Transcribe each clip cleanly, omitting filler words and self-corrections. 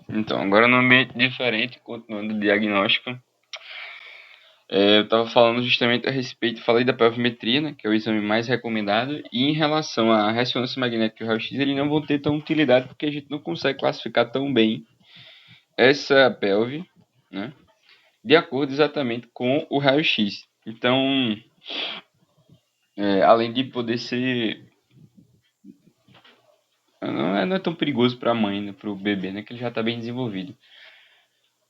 Então, agora num ambiente diferente, continuando o diagnóstico, eu estava falando justamente a respeito, falei da pelvimetria, né, que é o exame mais recomendado, e em relação à ressonância magnética e o raio-x, eles não vão ter tão utilidade porque a gente não consegue classificar tão bem essa pelve, né, de acordo exatamente com o raio-x. Então, além de poder ser... não é tão perigoso para a mãe, né, para o bebê, né, que ele já está bem desenvolvido.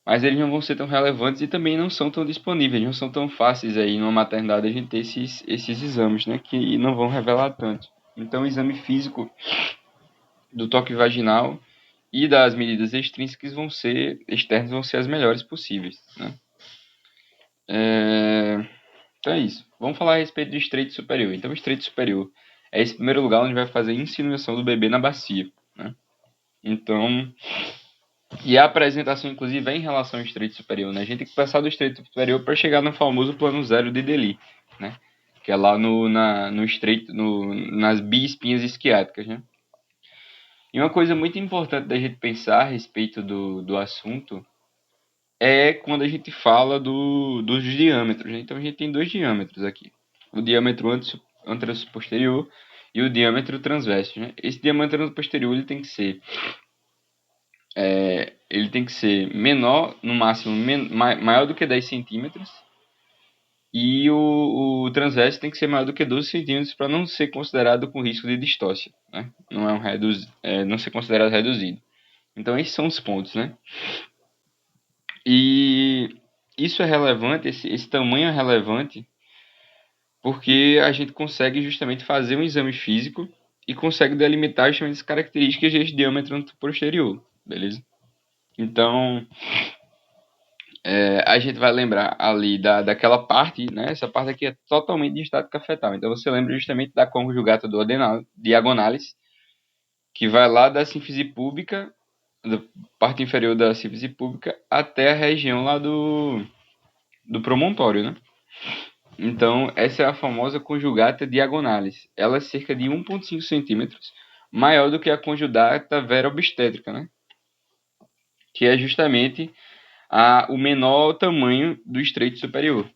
Mas eles não vão ser tão relevantes e também não são tão disponíveis, não são tão fáceis aí numa maternidade a gente ter esses exames, né, que não vão revelar tanto. Então, o exame físico do toque vaginal e das medidas extrínsecas externas vão ser as melhores possíveis, né? Então é isso. Vamos falar a respeito do estreito superior. Então, o estreito superior é esse primeiro lugar onde vai fazer a insinuação do bebê na bacia, né? Então, e a apresentação, inclusive, é em relação ao estreito superior, né? A gente tem que passar do estreito superior para chegar no famoso plano zero de Deli, né? Que é lá no estreito, nas biespinhas isquiáticas, né? E uma coisa muito importante da gente pensar a respeito do assunto é quando a gente fala dos diâmetros, né? Então a gente tem dois diâmetros aqui. O diâmetro anteroposterior e o diâmetro transverso, né? Esse diâmetro anteroposterior ele tem que ser menor, no máximo maior do que 10 centímetros, e o transverso tem que ser maior do que 12 centímetros para não ser considerado com risco de distócia, né? Não, não ser considerado reduzido. Então esses são os pontos, né? E isso é relevante, esse tamanho é relevante, porque a gente consegue justamente fazer um exame físico e consegue delimitar justamente as características desse diâmetro posterior, beleza? Então, a gente vai lembrar ali daquela parte, né? Essa parte aqui é totalmente de estática fetal. Então você lembra justamente da conjugata do diagonalis, que vai lá da sínfise púbica, da parte inferior da sínfise púbica, até a região lá do promontório, né? Então, essa é a famosa conjugata diagonalis. Ela é cerca de 1,5 centímetros maior do que a conjugata vera-obstétrica, né? Que é justamente o menor tamanho do estreito superior.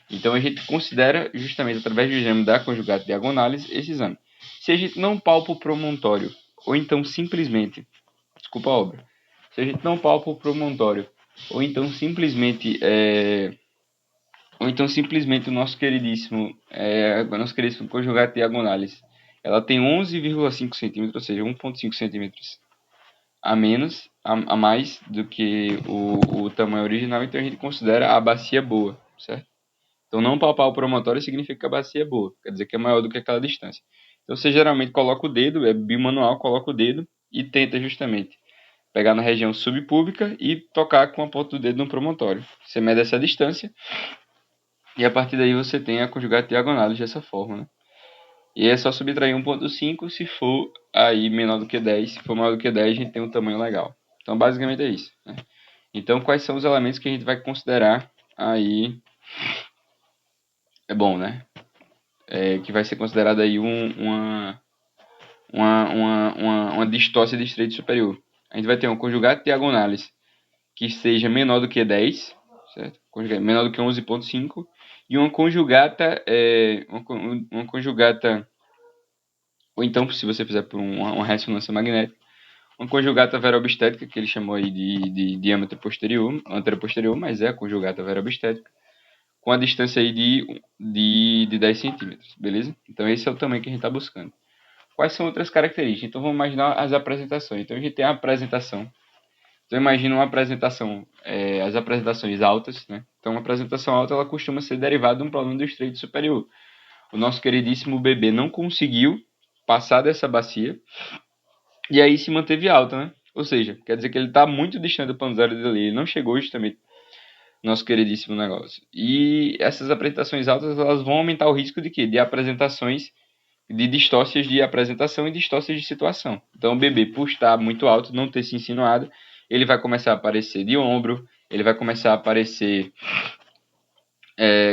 Então a gente considera justamente através do exame da conjugata diagonalis esse exame. Se a gente não palpa o promontório, ou então simplesmente, desculpa a obra, se a gente não palpa o promontório, ou então simplesmente o nosso queridíssimo conjugata diagonalis, ela tem 11,5 centímetros, ou seja, 1,5 centímetros a mais do que o tamanho original, então a gente considera a bacia boa, certo? Então, não palpar o promontório significa que a bacia é boa, quer dizer que é maior do que aquela distância. Então, você geralmente coloca o dedo, é bimanual, coloca o dedo e tenta justamente pegar na região subpúbica e tocar com a ponta do dedo no promontório. Você mede essa distância e a partir daí você tem a conjugata diagonalis dessa forma, né? E é só subtrair 1,5 se for aí menor do que 10. Se for maior do que 10, a gente tem um tamanho legal. Então, basicamente é isso, né? Então, quais são os elementos que a gente vai considerar aí? É bom, né? Que vai ser considerado aí uma distócia de estreito superior. A gente vai ter um conjugado diagonalis que seja menor do que 10, certo? Menor do que 11,5 e uma conjugata, uma conjugata, ou então, se você fizer por uma ressonância magnética, uma conjugata verobstétrica, que ele chamou aí de diâmetro posterior, anteroposterior, mas é a conjugata verobstétrica, com a distância aí de 10 centímetros, beleza? Então esse é o tamanho que a gente está buscando. Quais são outras características? Então vamos imaginar as apresentações. Então a gente tem a apresentação. Então imagina uma apresentação, as apresentações altas, né? Então uma apresentação alta ela costuma ser derivada de um problema do estreito superior. O nosso queridíssimo bebê não conseguiu passar dessa bacia e aí se manteve alta, né? Ou seja, quer dizer que ele está muito distante do plano zero dele, ele não chegou justamente no nosso queridíssimo negócio. E essas apresentações altas elas vão aumentar o risco de quê? De apresentações de distócias de apresentação e distócias de situação. Então, o bebê, por estar muito alto, não ter se insinuado, ele vai começar a aparecer de ombro, ele vai começar a aparecer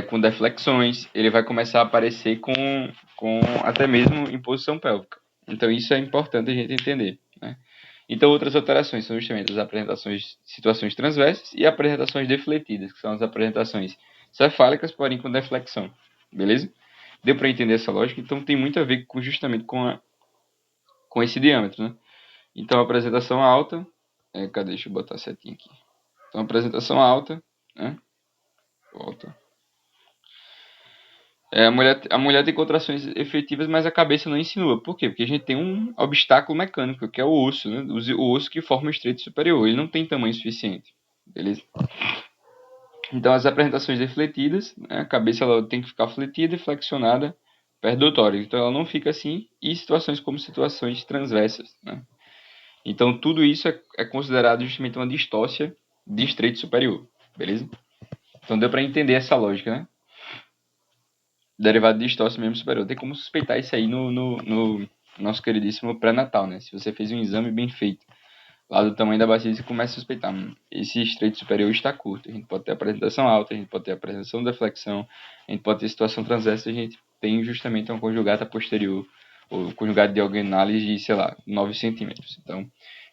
com deflexões, ele vai começar a aparecer com até mesmo em posição pélvica. Então, isso é importante a gente entender, né? Então, outras alterações são justamente as apresentações de situações transversas e apresentações defletidas, que são as apresentações cefálicas, porém com deflexão. Beleza? Deu para entender essa lógica? Então, tem muito a ver justamente com esse diâmetro, né? Então, a apresentação alta... cadê? Deixa eu botar a setinha aqui. Então, a apresentação alta, né? Volta. A mulher tem contrações efetivas, mas a cabeça não insinua. Por quê? Porque a gente tem um obstáculo mecânico, que é o osso, né? O osso que forma o estreito superior. Ele não tem tamanho suficiente. Beleza? Então, as apresentações defletidas, né? A cabeça ela tem que ficar fletida e flexionada perto do tórax. Então, ela não fica assim. E situações como situações transversas, né? Então, tudo isso é considerado justamente uma distócia de estreito superior. Beleza? Então, deu para entender essa lógica, né? Derivado de distócia membro superior. Tem como suspeitar isso aí no nosso queridíssimo pré-natal, né? Se você fez um exame bem feito lá do tamanho da bacia, você começa a suspeitar. Esse estreito superior está curto. A gente pode ter apresentação alta, a gente pode ter apresentação de deflexão, a gente pode ter situação transversa, a gente tem justamente uma conjugata posterior, ou conjugada diagonais de, sei lá, 9 centímetros. Então,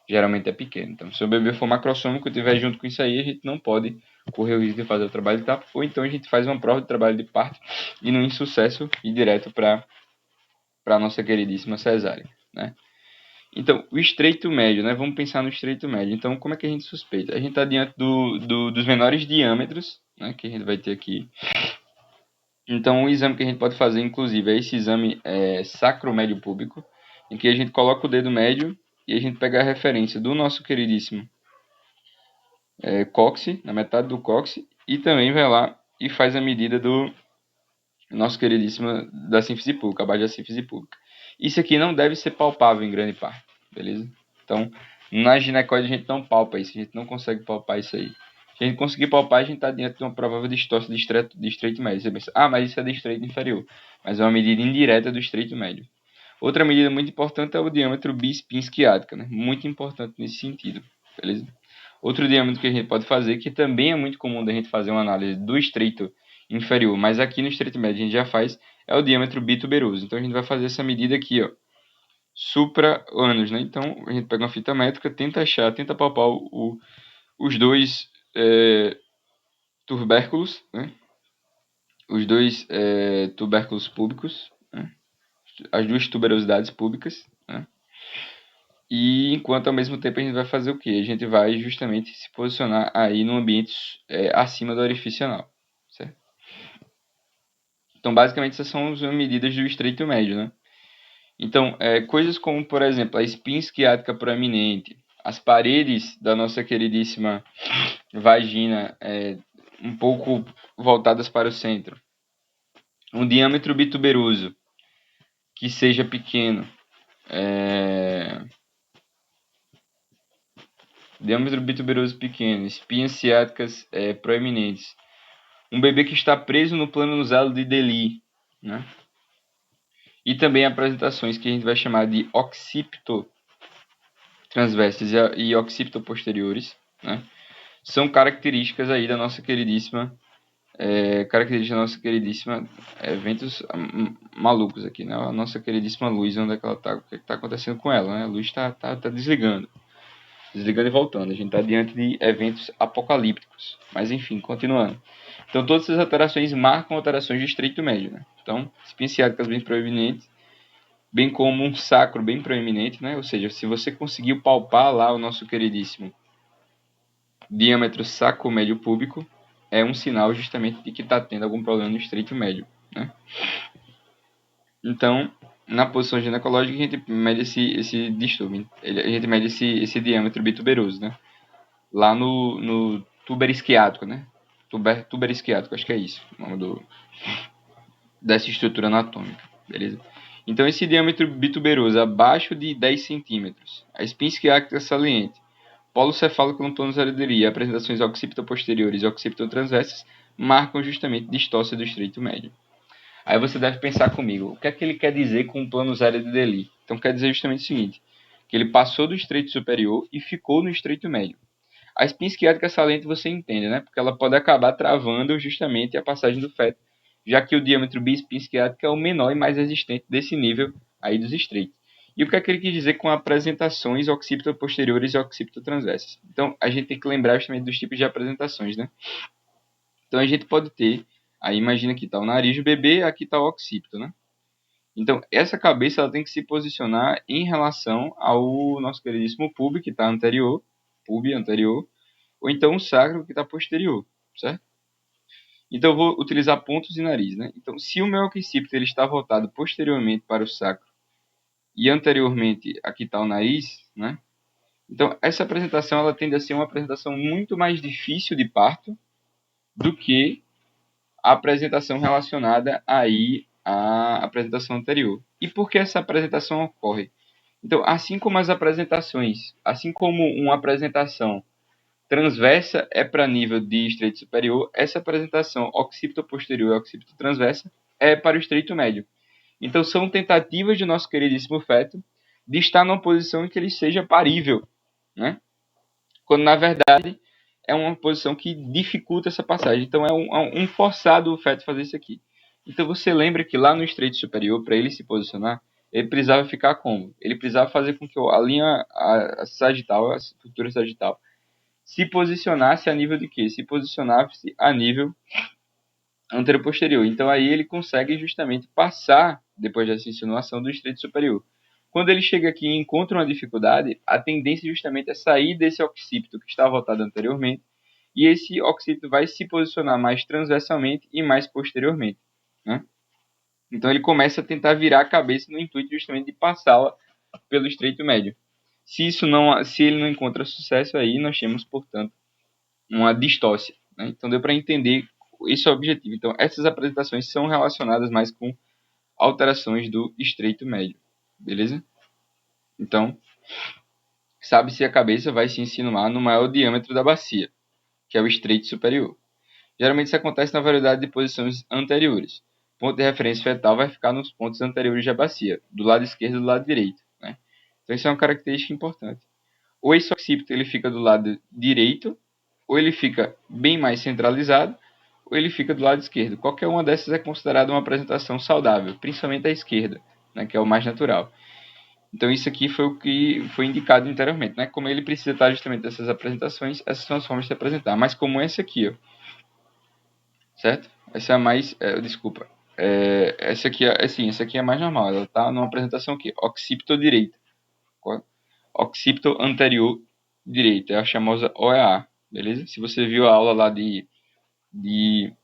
geralmente é pequeno. Então, se o bebê for macrossômico e estiver junto com isso aí, a gente não pode correr o risco de fazer o trabalho de TAP, ou então a gente faz uma prova de trabalho de parto e no insucesso ir direto para a nossa queridíssima cesárea, né? Então, o estreito médio, né? Vamos pensar no estreito médio. Então, como é que a gente suspeita? A gente está diante dos menores diâmetros, né? Que a gente vai ter aqui. Então, o exame que a gente pode fazer, inclusive, é esse exame sacromédio púbico, em que a gente coloca o dedo médio e a gente pega a referência do nosso queridíssimo cóccix, na metade do cóccix, e também vai lá e faz a medida do nosso queridíssimo da sínfise pública, abaixo da sínfise pública. Isso aqui não deve ser palpável em grande parte, beleza? Então, na ginecoide a gente não palpa isso, a gente não consegue palpar isso aí. Se a gente conseguir palpar, a gente está diante de uma provável distócia de estreito médio. Você pensa, mas isso é de estreito inferior. Mas é uma medida indireta do estreito médio. Outra medida muito importante é o diâmetro bispin esquiática, né? Muito importante nesse sentido, beleza? Outro diâmetro que a gente pode fazer, que também é muito comum da gente fazer uma análise do estreito inferior, mas aqui no estreito médio a gente já faz, é o diâmetro bituberoso. Então a gente vai fazer essa medida aqui, ó, supra-ânus, né? Então a gente pega uma fita métrica, tenta achar, tenta palpar os dois tubérculos, né? Os dois tubérculos púbicos, né? As duas tuberosidades púbicas, né? E enquanto ao mesmo tempo a gente vai fazer o quê? A gente vai justamente se posicionar aí no ambiente acima do orifício anal, certo? Então, basicamente, essas são as medidas do estreito médio, né? Então, coisas como, por exemplo, a espinha esquiática proeminente, as paredes da nossa queridíssima vagina um pouco voltadas para o centro, um diâmetro bituberoso que seja pequeno, diâmetro bituberoso pequeno, espinhas ciáticas proeminentes, um bebê que está preso no plano nasal de Deli, né? E também apresentações que a gente vai chamar de occipito transversos e occipito posteriores, né? São características aí da nossa queridíssima eventos malucos aqui, né? A nossa queridíssima luz, onde é que ela tá? O que está acontecendo com ela, né? A luz tá desligando e voltando. A gente está diante de eventos apocalípticos. Mas enfim, continuando. Então, todas essas alterações marcam alterações de estreito médio, né? Então, espinhas ciáticas bem proeminentes, bem como um sacro bem proeminente, né? Ou seja, se você conseguiu palpar lá o nosso queridíssimo diâmetro sacro-médio púbico, é um sinal justamente de que está tendo algum problema no estreito médio, né? Então, na posição ginecológica, a gente mede esse distúrbio, a gente mede esse diâmetro bituberoso, né? Lá no tuber isquiático, né? Tuber isquiático, acho que é isso, o nome dessa estrutura anatômica, beleza? Então, esse diâmetro bituberoso abaixo de 10 centímetros, a espinha isquiática saliente, polo cefálico no plano zero-delia, apresentações occipito-posteriores e occipito-transversas marcam justamente distócia do estreito médio. Aí você deve pensar comigo, o que é que ele quer dizer com o plano zero de Deli? Então quer dizer justamente o seguinte, que ele passou do estreito superior e ficou no estreito médio. A espinha isquiática saliente você entende, né? Porque ela pode acabar travando justamente a passagem do feto, já que o diâmetro bispinha isquiática é o menor e mais resistente desse nível aí dos estreitos. E o que é que ele quis dizer com apresentações occipito-posteriores e occipito-transversas? Então, a gente tem que lembrar justamente dos tipos de apresentações, né? Então, a gente pode ter, aí imagina que está o nariz do bebê, aqui está o occipito, né? Então, essa cabeça ela tem que se posicionar em relação ao nosso queridíssimo pube, que está anterior, pube anterior, ou então o sacro, que está posterior, certo? Então, eu vou utilizar pontos e nariz, né? Então, se o meu occipito ele está voltado posteriormente para o sacro e anteriormente aqui está o nariz, né? Então, essa apresentação ela tende a ser uma apresentação muito mais difícil de parto do que a apresentação relacionada aí à apresentação anterior. E por que essa apresentação ocorre? Então, assim como as apresentações, assim como uma apresentação transversa é para nível de estreito superior, essa apresentação occipito-posterior e occipito-transversa é para o estreito médio. Então, são tentativas do nosso queridíssimo feto de estar numa posição em que ele seja parível, né? Quando, na verdade, é uma posição que dificulta essa passagem. Então, é um forçado o feto fazer isso aqui. Então, você lembra que lá no estreito superior, para ele se posicionar, ele precisava ficar como? Ele precisava fazer com que a linha a sagital, a estrutura sagital, se posicionasse a nível de quê? Se posicionasse a nível anterior-posterior. Então, aí ele consegue justamente passar, depois dessa insinuação, do estreito superior. Quando ele chega aqui e encontra uma dificuldade, a tendência justamente é sair desse occipito que está voltado anteriormente, e esse occipito vai se posicionar mais transversalmente e mais posteriormente, né? Então ele começa a tentar virar a cabeça no intuito justamente de passá-la pelo estreito médio. Se ele não encontra sucesso aí, nós temos, portanto, uma distócia, né? Então deu para entender esse é o objetivo. Então essas apresentações são relacionadas mais com alterações do estreito médio, beleza? Então, sabe se a cabeça vai se insinuar no maior diâmetro da bacia, que é o estreito superior. Geralmente isso acontece na variedade de posições anteriores. O ponto de referência fetal vai ficar nos pontos anteriores da bacia, do lado esquerdo e do lado direito, né? Então isso é uma característica importante. Ou esse occipito ele fica do lado direito, ou ele fica bem mais centralizado, ou ele fica do lado esquerdo. Qualquer uma dessas é considerada uma apresentação saudável, principalmente a esquerda, né, que é o mais natural. Então isso aqui foi o que foi indicado anteriormente, né? Como ele precisa estar justamente dessas apresentações, essas são as formas de se apresentar. Mas como essa aqui, ó, certo? Essa é a mais, desculpa, essa aqui, assim, essa aqui é mais normal. Ela está numa apresentação aqui, occipito direito, occipito anterior direito, é a famosa OEA, beleza? Se você viu a aula lá de, de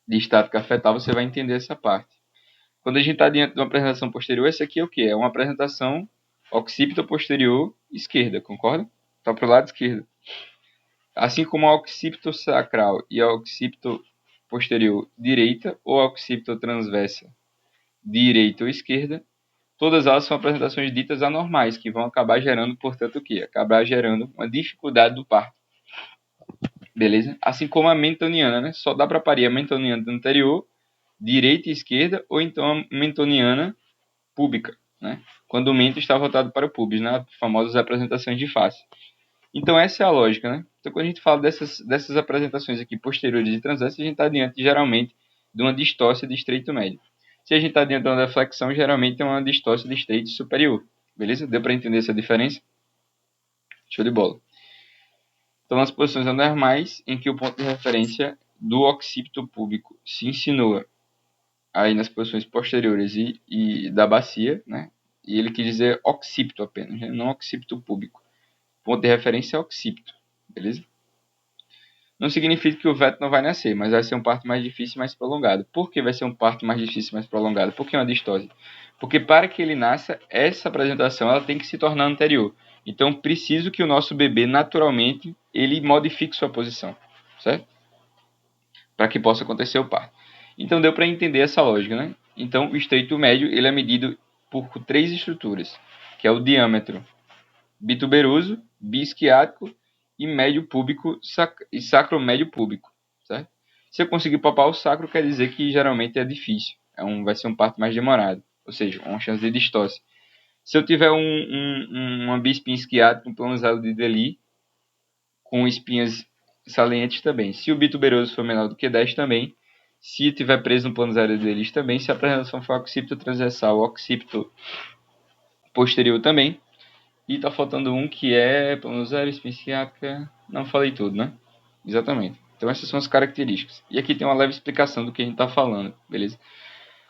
estática fetal, você vai entender essa parte. Quando a gente está diante de uma apresentação posterior, essa aqui é o que? É uma apresentação occipito posterior esquerda, concorda? Está para o lado esquerdo. Assim como a occipito sacral e a occipito posterior direita ou a occipito transversa direita ou esquerda, todas elas são apresentações ditas anormais, que vão acabar gerando, portanto, o quê? Acabar gerando uma dificuldade do parto. Beleza? Assim como a mentoniana, né? Só dá para parir a mentoniana anterior, direita e esquerda, ou então a mentoniana púbica, né? Quando o mento está voltado para o pubis, né? As famosas apresentações de face. Então essa é a lógica, né? Então quando a gente fala dessas apresentações aqui posteriores e transversas, a gente está diante geralmente de uma distócia de estreito médio. Se a gente está diante de uma deflexão, geralmente é uma distócia de estreito superior. Beleza? Deu para entender essa diferença? Show de bola. Então nas posições anormais, em que o ponto de referência do occipito púbico se insinua aí nas posições posteriores e da bacia, né? E ele quis dizer occipito apenas, né? Não occipito púbico. Ponto de referência é occipito, beleza? Não significa que o veto não vai nascer, mas vai ser um parto mais difícil e mais prolongado. Por que vai ser um parto mais difícil e mais prolongado? Por que uma distose? Porque para que ele nasça, essa apresentação ela tem que se tornar anterior. Então, preciso que o nosso bebê, naturalmente, ele modifique sua posição, certo? Para que possa acontecer o parto. Então, deu para entender essa lógica, né? Então, o estreito médio ele é medido por três estruturas, que é o diâmetro bituberoso, bisquiático e médio púbico e sacromédio púbico, certo? Se eu conseguir papar o sacro, quer dizer que geralmente é difícil, vai ser um parto mais demorado, ou seja, uma chance de distócia. Se eu tiver uma bispinha isquiática, um planozelo de Deli, com espinhas salientes também. Se o bituberoso for menor do que 10 também, se tiver preso no planozelo de Deli também, se a apresentação for occipito transversal ou occipito posterior também. E tá faltando um que é plano zero, psiquiátrica. Não falei tudo, né? Exatamente. Então essas são as características. E aqui tem uma leve explicação do que a gente tá falando, beleza?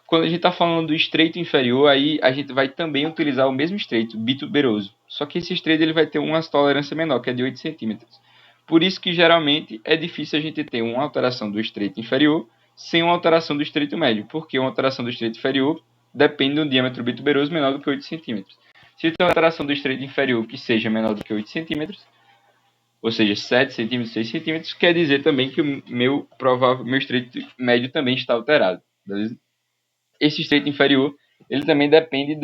Quando a gente está falando do estreito inferior, aí a gente vai também utilizar o mesmo estreito, bituberoso. Só que esse estreito ele vai ter uma tolerância menor, que é de 8 centímetros. Por isso que geralmente é difícil a gente ter uma alteração do estreito inferior sem uma alteração do estreito médio, porque uma alteração do estreito inferior depende de um diâmetro bituberoso menor do que 8 centímetros. Se tem uma alteração do estreito inferior que seja menor do que 8 centímetros, ou seja, 7 centímetros, 6 centímetros, quer dizer também que o meu estreito médio também está alterado. Beleza? Esse estreito inferior, ele também depende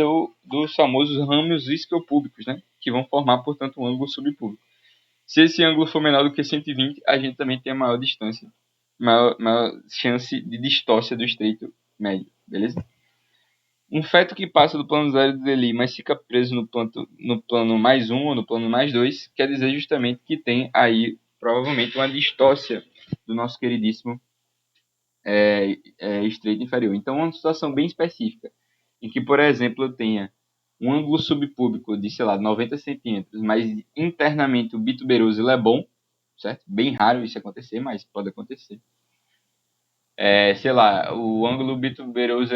dos famosos ramos isquiopúbicos, né? Que vão formar, portanto, um ângulo subpúbico. Se esse ângulo for menor do que 120, a gente também tem a maior distância, maior chance de distócia do estreito médio, beleza? Um feto que passa do plano zero de Deli, mas fica preso no plano mais um ou no plano mais dois, quer dizer justamente que tem aí, provavelmente, uma distócia do nosso queridíssimo estreito inferior. Então, uma situação bem específica, em que, por exemplo, eu tenha um ângulo subpúbico de, sei lá, 90 centímetros, mas internamente o bituberoso ele é bom, certo? Bem raro isso acontecer, mas pode acontecer. Sei lá, o ângulo bituberoso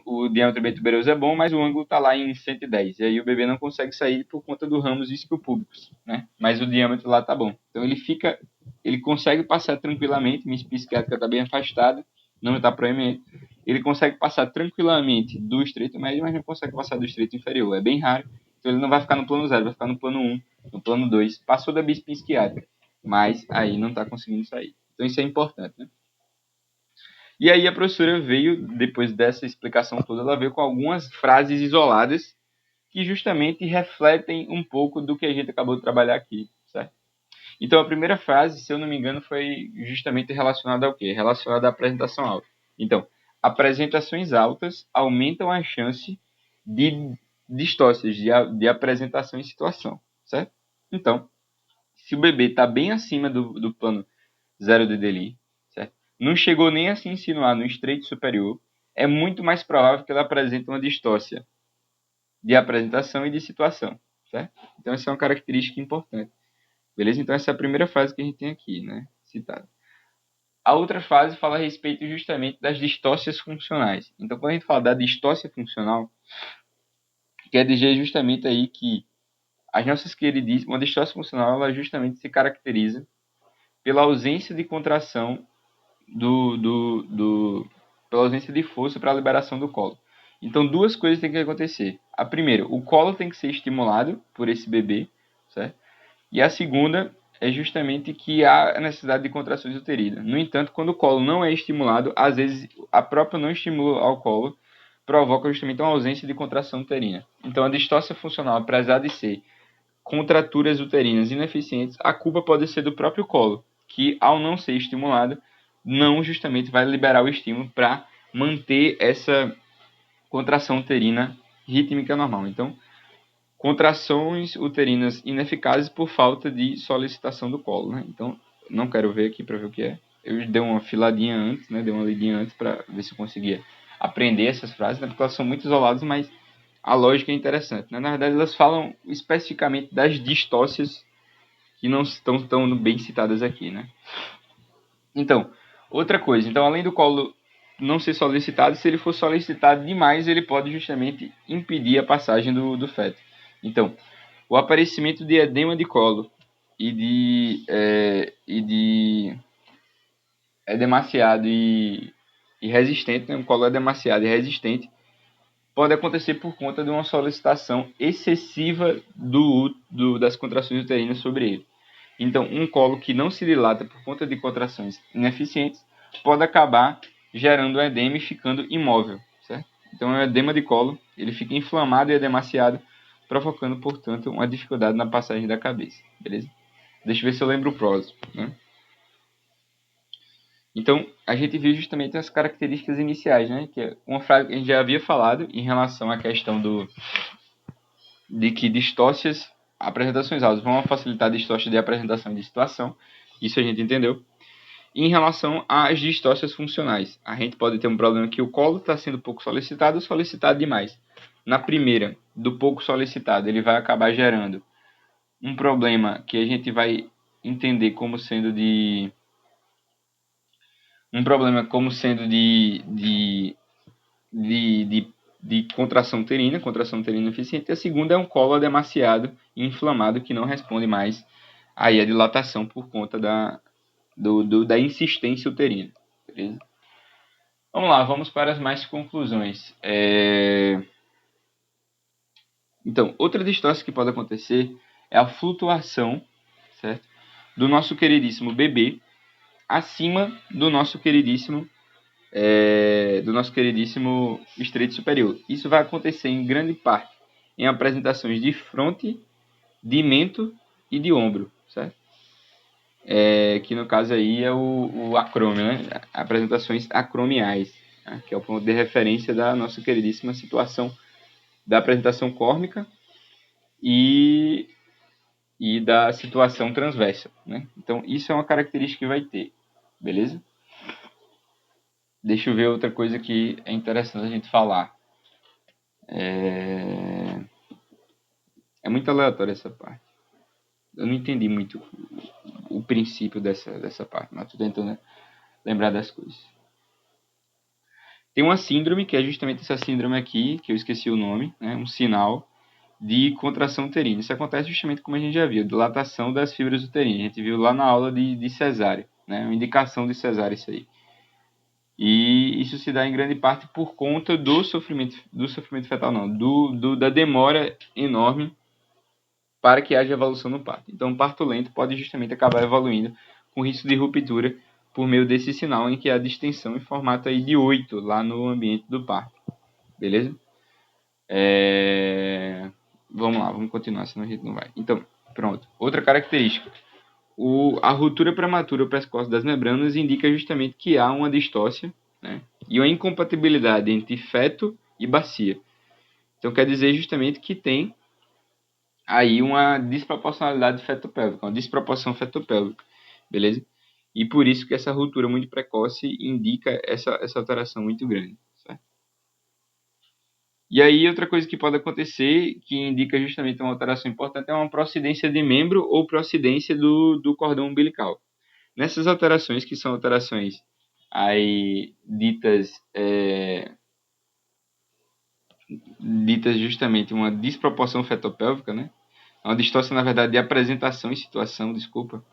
o diâmetro bituberoso é bom, mas o ângulo está lá em 110. E aí o bebê não consegue sair por conta dos ramos isquiopúbicos, né? Mas o diâmetro lá tá bom. Então ele consegue passar tranquilamente, minha psiquiátrica está bem afastada, não está proeminente. Ele consegue passar tranquilamente do estreito médio, mas não consegue passar do estreito inferior. É bem raro. Então ele não vai ficar no plano 0, vai ficar no plano 1, no plano 2. Passou da bispin-psiquiátrica, mas aí não está conseguindo sair. Então isso é importante, né? E aí a professora veio, depois dessa explicação toda, ela veio com algumas frases isoladas que justamente refletem um pouco do que a gente acabou de trabalhar aqui, certo? Então a primeira frase, se eu não me engano, foi justamente relacionada ao quê? Relacionada à apresentação alta. Então, apresentações altas aumentam a chance de distócias, de apresentação em situação, certo? Então, se o bebê está bem acima do plano zero de Deli, certo? Não chegou nem a se insinuar no estreito superior, é muito mais provável que ela apresente uma distócia de apresentação e de situação, certo? Então essa é uma característica importante, beleza? Então essa é a primeira frase que a gente tem aqui, né, citada. A outra frase fala a respeito justamente das distócias funcionais. Então quando a gente fala da distócia funcional, quer dizer justamente aí que as nossas queridíssimas, uma distócia funcional, ela justamente se caracteriza pela ausência de contração pela ausência de força para a liberação do colo. Então, duas coisas têm que acontecer. A primeira, o colo tem que ser estimulado por esse bebê, certo? E a segunda é justamente que há a necessidade de contrações uterinas. No entanto, quando o colo não é estimulado, às vezes a própria não estímulo ao colo provoca justamente uma ausência de contração uterina. Então, a distócia funcional, apesar de ser contraturas uterinas ineficientes, a culpa pode ser do próprio colo, que ao não ser estimulado, não justamente vai liberar o estímulo para manter essa contração uterina rítmica normal. Então, contrações uterinas ineficazes por falta de solicitação do colo, né? Então, não quero ver aqui para ver o que é. Eu dei uma filadinha antes, né? Dei uma lidinha antes para ver se eu conseguia aprender essas frases, né? Porque elas são muito isoladas, mas a lógica é interessante, né? Na verdade, elas falam especificamente das distócias que não estão tão bem citadas aqui, né? Então, outra coisa. Então, além do colo não ser solicitado, se ele for solicitado demais, ele pode justamente impedir a passagem do feto. Então, o aparecimento de edema de colo é demasiado e resistente, né? O colo é demasiado e resistente, pode acontecer por conta de uma solicitação excessiva das contrações uterinas sobre ele. Então, um colo que não se dilata por conta de contrações ineficientes pode acabar gerando um edema e ficando imóvel, certo? Então, o edema de colo, ele fica inflamado e edemaciado, provocando, portanto, uma dificuldade na passagem da cabeça, beleza? Deixa eu ver se eu lembro o próximo, né? Então, a gente viu justamente as características iniciais, né? Que é uma frase que a gente já havia falado em relação à questão de que distócias, apresentações altas vão facilitar a distócia de apresentação de situação. Isso a gente entendeu. E em relação às distócias funcionais, a gente pode ter um problema que o colo está sendo pouco solicitado ou solicitado demais. na primeira, do pouco solicitado, ele vai acabar gerando um problema que a gente vai entender como sendo de contração uterina eficiente, e a segunda é um colo demasiado e inflamado que não responde mais aí a dilatação por conta da insistência uterina. Beleza? Vamos lá, vamos para as mais conclusões. Então, outra distorção que pode acontecer é a flutuação, certo, do nosso queridíssimo bebê acima do nosso queridíssimo estreito superior. Isso vai acontecer em grande parte em apresentações de fronte, de mento e de ombro, certo? Que no caso aí é o acrômio, né? Apresentações acromiais, né? Que é o ponto de referência da nossa queridíssima situação da apresentação córnica e da situação transversa, né? Então isso é uma característica que vai ter, beleza? Deixa eu ver outra coisa que é interessante a gente falar. É muito aleatório essa parte. Eu não entendi muito o princípio dessa parte, mas tô tentando lembrar das coisas. Tem uma síndrome, que é justamente essa síndrome aqui, que eu esqueci o nome, né? Um sinal de contração uterina. Isso acontece justamente como a gente já viu, dilatação das fibras uterinas. A gente viu lá na aula de cesárea, né? Uma indicação de cesárea isso aí. E isso se dá em grande parte por conta do sofrimento fetal, não, da demora enorme para que haja evolução no parto. Então, o parto lento pode justamente acabar evoluindo com risco de ruptura por meio desse sinal em que há distensão em formato aí de 8 lá no ambiente do parto. Beleza? Vamos lá, vamos continuar, senão a gente não vai. Então, pronto. Outra característica. A ruptura prematura ou precoce das membranas indica justamente que há uma distócia, né, e uma incompatibilidade entre feto e bacia. Então, quer dizer justamente que tem aí uma desproporcionalidade fetopélvica, uma desproporção fetopélvica, beleza? E por isso que essa ruptura muito precoce indica essa alteração muito grande, certo? E aí outra coisa que pode acontecer, que indica justamente uma alteração importante, é uma procidência de membro ou procidência do cordão umbilical. Nessas alterações, que são alterações aí ditas justamente uma desproporção fetopélvica, né? É uma distócia, na verdade, de apresentação em situação, desculpa.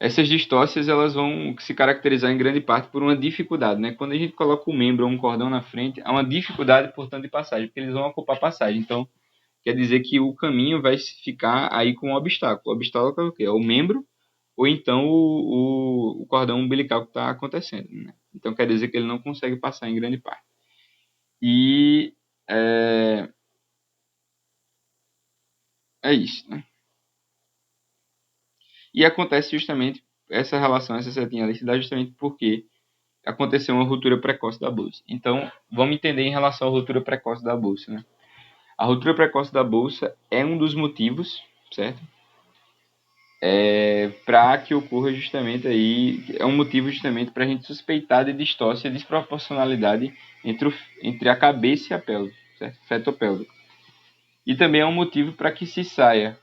Essas distócias elas vão se caracterizar em grande parte por uma dificuldade, né? Quando a gente coloca um membro ou um cordão na frente, há uma dificuldade, portanto, de passagem, porque eles vão ocupar passagem. Então, quer dizer que o caminho vai ficar aí com um obstáculo. O obstáculo é o quê? É o membro ou então o cordão umbilical que está acontecendo, né? Então, quer dizer que ele não consegue passar em grande parte. E é isso, né? E acontece justamente essa relação, essa setinha ali se dá justamente porque aconteceu uma ruptura precoce da bolsa. Então, vamos entender em relação à ruptura precoce da bolsa, né? A ruptura precoce da bolsa é um dos motivos, certo? Para que ocorra justamente aí, é um motivo justamente para a gente suspeitar de distócia, desproporcionalidade entre a cabeça e a pelve, certo? Fetopélvico. E também é um motivo para que se saia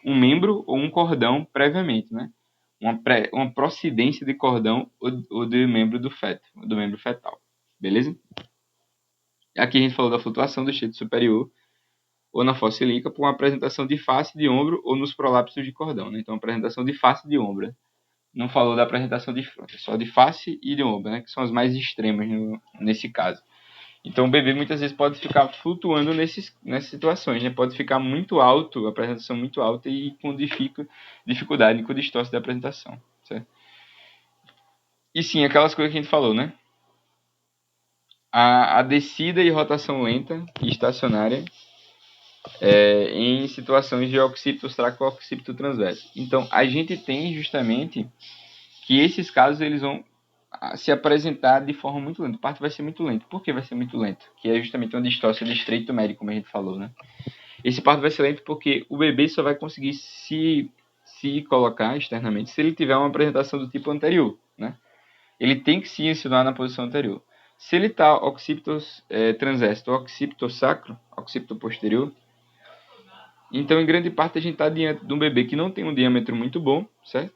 um membro ou um cordão previamente, né? Uma procedência de cordão ou de membro do feto, do membro fetal. Beleza? Aqui a gente falou da flutuação do estreito superior ou na fossa ilíaca por uma apresentação de face de ombro ou nos prolapsos de cordão, né? Então, apresentação de face de ombro. Não falou da apresentação de fronte, só de face e de ombro, né? Que são as mais extremas nesse caso. Então, o bebê muitas vezes pode ficar flutuando nessas situações, né? Pode ficar muito alto, a apresentação muito alta e com dificuldade, com distorce da apresentação, certo? E sim, aquelas coisas que a gente falou, né? A descida e rotação lenta e estacionária em situações de occipito traco ou occipito transverso. Então, a gente tem justamente que esses casos eles vão se apresentar de forma muito lenta. O parto vai ser muito lento. Por que vai ser muito lento? Que é justamente uma distócia de estreito médio, como a gente falou, né? Esse parto vai ser lento porque o bebê só vai conseguir se colocar externamente se ele tiver uma apresentação do tipo anterior, né? Ele tem que se insinuar na posição anterior. Se ele está occipito transverso ou occipito sacro, occipito posterior, então em grande parte a gente está diante de um bebê que não tem um diâmetro muito bom, certo?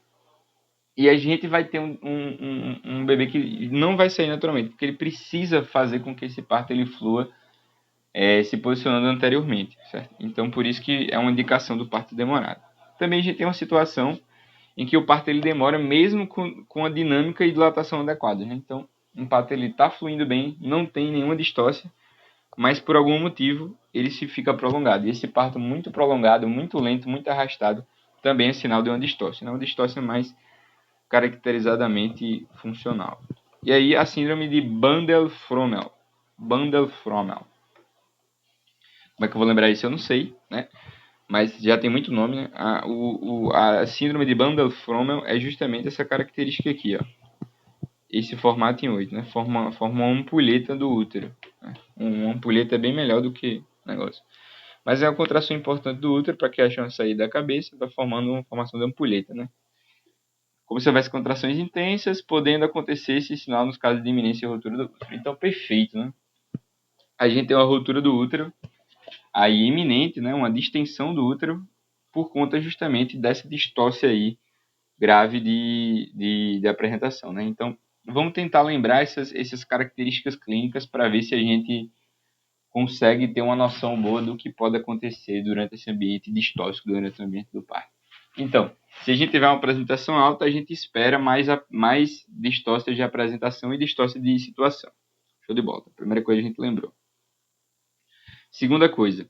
E a gente vai ter um bebê que não vai sair naturalmente, porque ele precisa fazer com que esse parto ele flua se posicionando anteriormente, certo? Então por isso que é uma indicação do parto demorado. Também a gente tem uma situação em que o parto ele demora mesmo com a dinâmica e dilatação adequada, né? Então um parto ele está fluindo bem, não tem nenhuma distócia, mas por algum motivo ele se fica prolongado. E esse parto muito prolongado, muito lento, muito arrastado, também é sinal de uma distócia, né? Uma distócia mais caracterizadamente funcional. E aí a síndrome de Bandel-Frommel. Bandel-Frommel. Como é que eu vou lembrar isso? Eu não sei, né? Mas já tem muito nome, né? A síndrome de Bandel-Frommel é justamente essa característica aqui, ó. Esse formato em 8, né? Forma uma ampulheta do útero. Né? Uma ampulheta é bem melhor do que negócio. Mas é uma contração importante do útero para que a chance sair da cabeça, vai formando uma formação de ampulheta, né? Como se houvesse contrações intensas, podendo acontecer esse sinal nos casos de iminência e ruptura do útero. Então, perfeito, né? A gente tem uma ruptura do útero, aí iminente, né? Uma distensão do útero, por conta justamente dessa distócia aí grave de apresentação, né? Então, vamos tentar lembrar essas características clínicas para ver se a gente consegue ter uma noção boa do que pode acontecer durante esse ambiente distóxico, durante o ambiente do parto. Então, se a gente tiver uma apresentação alta, a gente espera mais distócia de apresentação e distócia de situação. Show de bola. Primeira coisa que a gente lembrou. Segunda coisa,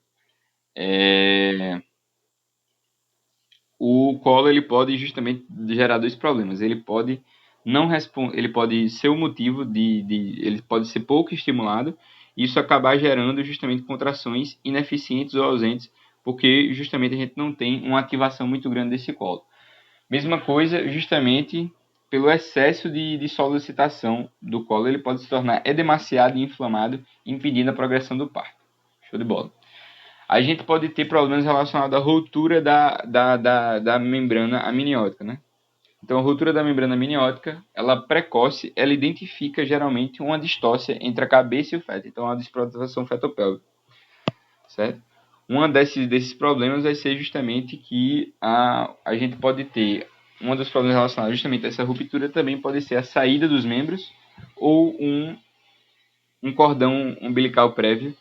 o colo ele pode justamente gerar dois problemas. Ele pode não responder, ele pode ser o motivo ele pode ser pouco estimulado e isso acabar gerando justamente contrações ineficientes ou ausentes, porque justamente a gente não tem uma ativação muito grande desse colo. Mesma coisa, justamente pelo excesso de solicitação do colo, ele pode se tornar demasiado inflamado, impedindo a progressão do parto. Show de bola. A gente pode ter problemas relacionados à ruptura da membrana amniótica, né? Então, a ruptura da membrana amniótica, ela precoce, ela identifica geralmente uma distócia entre a cabeça e o feto. Então, a desproteção fetopélvica, certo? Um desses problemas vai ser justamente que a gente pode ter, um dos problemas relacionados justamente a essa ruptura também pode ser a saída dos membros ou um cordão umbilical prévio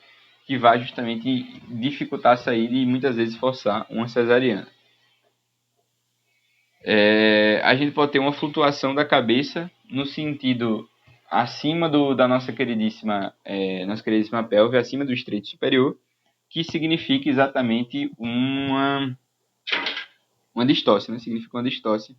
que vai justamente dificultar a saída e muitas vezes forçar uma cesariana. A gente pode ter uma flutuação da cabeça no sentido acima da nossa queridíssima pelve, acima do estreito superior, que significa exatamente uma distócia, né? Significa uma distócia,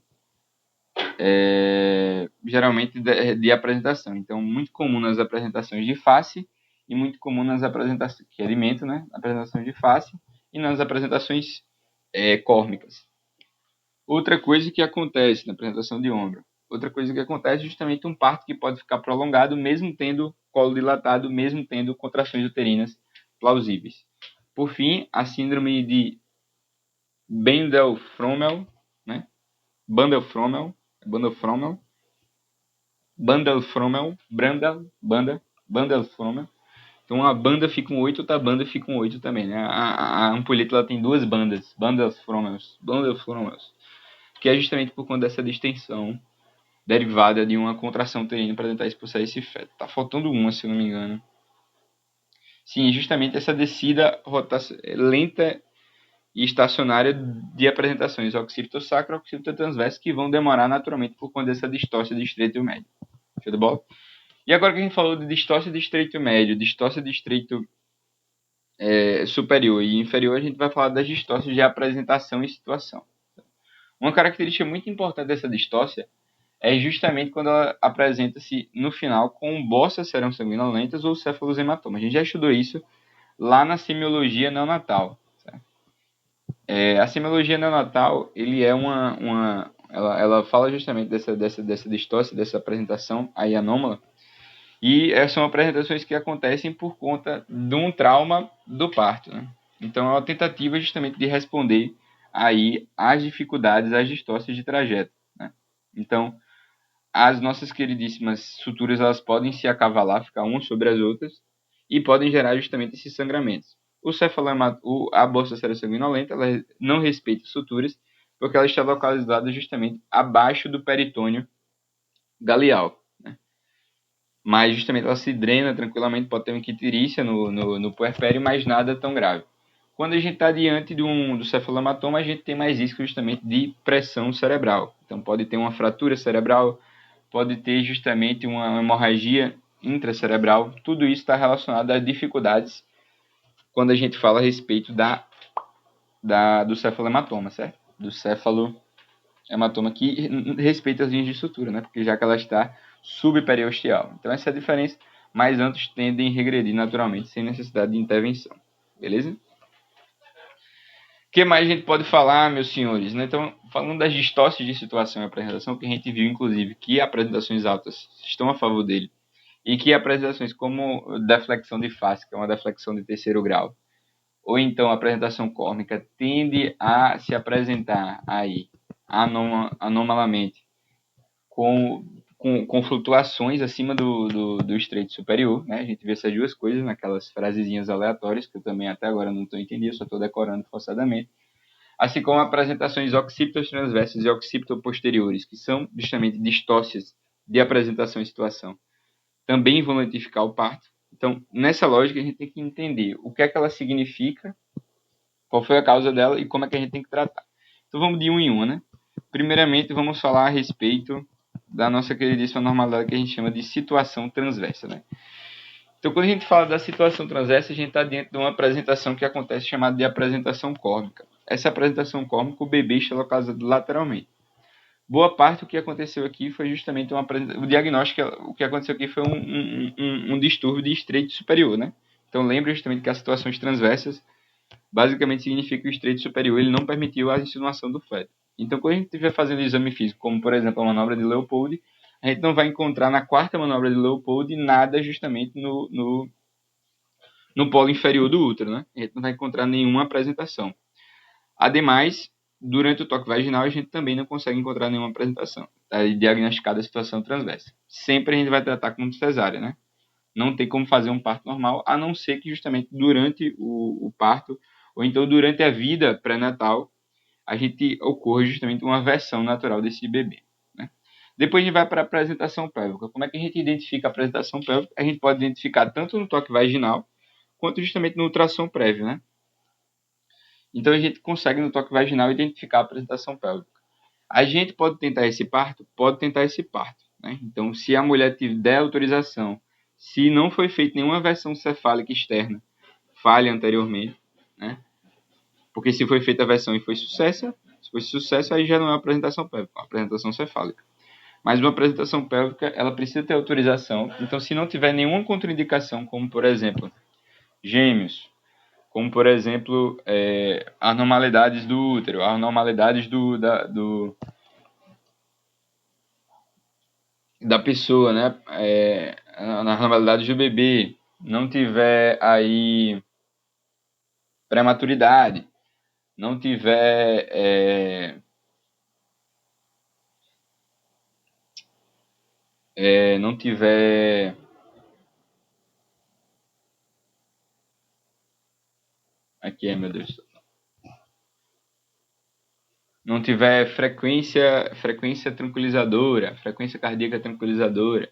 geralmente de apresentação. Então, muito comum nas apresentações de face e muito comum nas apresentações que alimento, né? Apresentações de face e nas apresentações córnicas. Outra coisa que acontece na apresentação de ombro. Outra coisa que acontece é justamente um parto que pode ficar prolongado, mesmo tendo colo dilatado, mesmo tendo contrações uterinas plausíveis. Por fim, a síndrome de Bandel-Frommel, né? Bandel-Frommel, Bandel-Frommel. Então, uma banda fica um 8, outra banda fica um 8 também, né? A ampulheta ela tem duas bandas, Bandel-Frommels, que é justamente por conta dessa distensão derivada de uma contração uterina para tentar expulsar esse feto. Tá faltando uma, se eu não me engano. Sim, justamente essa descida lenta e estacionária de apresentações occipito-sacro e occipito-transverso que vão demorar naturalmente por conta dessa distócia de estreito médio. Show de bola? E agora que a gente falou de distócia de estreito médio, distócia de estreito superior e inferior, a gente vai falar das distócias de apresentação e situação. Uma característica muito importante dessa distócia é justamente quando ela apresenta-se no final com bossas serão-sanguinolentas ou cefaloshematoma. A gente já estudou isso lá na semiologia neonatal. A semiologia neonatal, ele é ela fala justamente dessa distócia, dessa apresentação aí anômala, e são apresentações que acontecem por conta de um trauma do parto, né? Então é uma tentativa justamente de responder aí às dificuldades, às distócias de trajeto, né? Então, as nossas queridíssimas suturas elas podem se acavalar, ficar umas sobre as outras, e podem gerar justamente esses sangramentos. A bolsa sanguinolenta ela não respeita suturas, porque ela está localizada justamente abaixo do peritônio galeal, né? Mas justamente ela se drena tranquilamente, pode ter uma icterícia no puerpério, mas nada tão grave. Quando a gente está diante do cefalohematoma, a gente tem mais risco justamente de pressão cerebral. Então pode ter uma fratura cerebral, pode ter justamente uma hemorragia intracerebral. Tudo isso está relacionado a dificuldades quando a gente fala a respeito do cefalohematoma, certo? Do cefalohematoma que respeita as linhas de sutura, né? Porque já que ela está subperiosteal. Então essa é a diferença, mas ambos tendem a regredir naturalmente sem necessidade de intervenção. Beleza? O que mais a gente pode falar, meus senhores? Né? Então, falando das distorces de situação e apresentação, que a gente viu, inclusive, que apresentações altas estão a favor dele, e que apresentações como deflexão de face, que é uma deflexão de terceiro grau, ou então a apresentação córnica, tende a se apresentar aí anomalamente com flutuações acima do estreito superior, né? A gente vê essas duas coisas naquelas frasezinhas aleatórias, que eu também até agora não estou entendendo, só estou decorando forçadamente. Assim como apresentações occipitals transversas e occipitoposteriores, que são justamente distócias de apresentação e situação, também vão lentificar o parto. Então, nessa lógica, a gente tem que entender o que é que ela significa, qual foi a causa dela e como é que a gente tem que tratar. Então, vamos de um em um, né? Primeiramente, vamos falar a respeito da nossa queridíssima normalidade que a gente chama de situação transversa, né? Então, quando a gente fala da situação transversa, a gente está dentro de uma apresentação que acontece chamada de apresentação córnica. Essa apresentação córnica, o bebê está localizado lateralmente. Boa parte do que aconteceu aqui foi justamente o diagnóstico, o que aconteceu aqui foi um distúrbio de estreito superior, né? Então, lembre justamente que as situações transversas basicamente significa que o estreito superior ele não permitiu a insinuação do feto. Então, quando a gente estiver fazendo exame físico, como por exemplo a manobra de Leopold, a gente não vai encontrar na quarta manobra de Leopold nada justamente no polo inferior do útero, né? A gente não vai encontrar nenhuma apresentação. Ademais, durante o toque vaginal, a gente também não consegue encontrar nenhuma apresentação. Está diagnosticada a situação transversa. Sempre a gente vai tratar como cesárea, né? Não tem como fazer um parto normal, a não ser que justamente durante o parto, ou então durante a vida pré-natal, a gente ocorra justamente uma versão natural desse bebê, né? Depois a gente vai para a apresentação pélvica. Como é que a gente identifica a apresentação pélvica? A gente pode identificar tanto no toque vaginal, quanto justamente no ultrassom prévio, né? Então a gente consegue no toque vaginal identificar a apresentação pélvica. A gente pode tentar esse parto? Pode tentar esse parto, né? Então, se a mulher tiver autorização, se não foi feita nenhuma versão cefálica externa, falha anteriormente, né? Porque se foi feita a versão e foi sucesso, se foi sucesso, aí já não é uma apresentação pélvica, é uma apresentação cefálica. Mas uma apresentação pélvica, ela precisa ter autorização. Então, se não tiver nenhuma contraindicação, como por exemplo, gêmeos, como por exemplo, anormalidades do útero, anormalidades da pessoa, né? Anormalidades do bebê, não tiver aí prematuridade, não tiver não tiver aqui meu Deus, não tiver frequência tranquilizadora, frequência cardíaca tranquilizadora,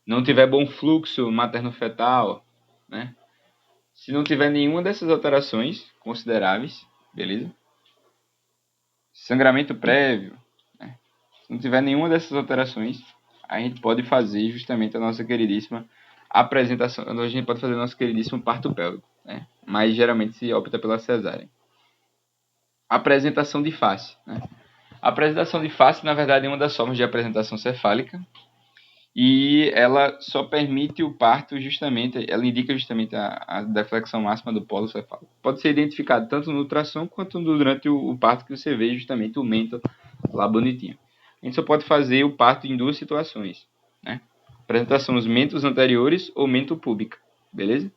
não tiver bom fluxo materno-fetal, né? Se não tiver nenhuma dessas alterações consideráveis, beleza? Sangramento prévio, né? Se não tiver nenhuma dessas alterações, a gente pode fazer justamente a nossa queridíssima apresentação, a gente pode fazer o nosso queridíssimo parto pélvico, né? Mas geralmente se opta pela cesárea. Apresentação de face, né? A apresentação de face, na verdade, é uma das formas de apresentação cefálica e ela só permite o parto justamente, ela indica justamente a deflexão máxima do polo cefálico. Pode ser identificado tanto no ultrassom quanto durante o parto que você vê justamente o mento lá bonitinho. A gente só pode fazer o parto em duas situações, né? Apresentação dos mentos anteriores ou mento púbica, beleza?